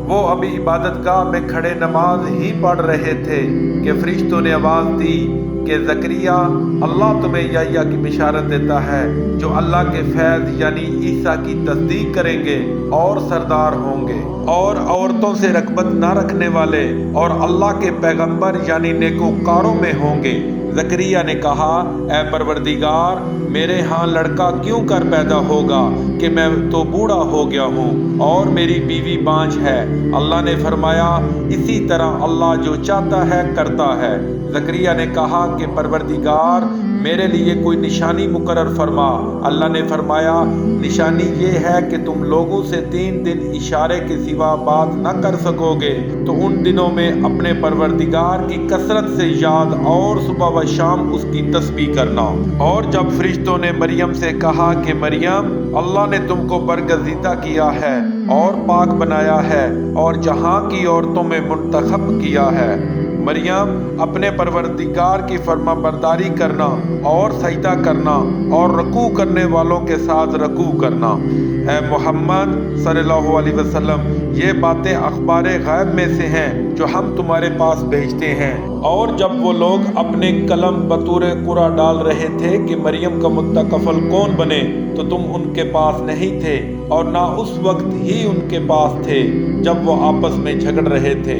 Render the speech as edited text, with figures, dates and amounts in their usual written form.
وہ ابھی عبادت گاہ میں کھڑے نماز ہی پڑھ رہے تھے کہ فرشتوں نے آواز دی کہ زکریا، اللہ تمہیں یحییٰ کی بشارت دیتا ہے جو اللہ کے فیض یعنی عیسیٰ کی تصدیق کریں گے اور سردار ہوں گے اور عورتوں سے رغبت نہ رکھنے والے اور اللہ کے پیغمبر یعنی نیکوکاروں میں ہوں گے۔ زکریا نے کہا، اے پروردگار، میرے ہاں لڑکا کیوں کر پیدا ہوگا کہ میں تو بوڑھا ہو گیا ہوں اور میری بیوی بانجھ ہے۔ اللہ نے فرمایا، اسی طرح اللہ جو چاہتا ہے کرتا ہے۔ زکریا نے کہا کہ پروردگار، میرے لیے کوئی نشانی مقرر فرما۔ اللہ نے فرمایا، نشانی یہ ہے کہ تم لوگوں سے 3 دن اشارے کے سوا بات نہ کر سکو گے، تو ان دنوں میں اپنے پروردگار کی کثرت سے یاد اور صبح و شام اس کی تسبیح کرنا۔ اور جب فرشتوں نے مریم سے کہا کہ مریم، اللہ نے تم کو برگزیدہ کیا ہے اور پاک بنایا ہے اور جہاں کی عورتوں میں منتخب کیا ہے، مریم اپنے پروردگار کی فرما برداری کرنا اور سجدہ کرنا اور رکوع کرنے والوں کے ساتھ رکوع کرنا۔ اے محمد صلی اللہ علیہ وسلم، یہ باتیں اخبار غیب میں سے ہیں جو ہم تمہارے پاس بھیجتے ہیں۔ اور جب وہ لوگ اپنے قلم بطور قرعہ ڈال رہے تھے کہ مریم کا متکفل کون بنے، تو تم ان کے پاس نہیں تھے اور نہ اس وقت ہی ان کے پاس تھے جب وہ آپس میں جھگڑ رہے تھے۔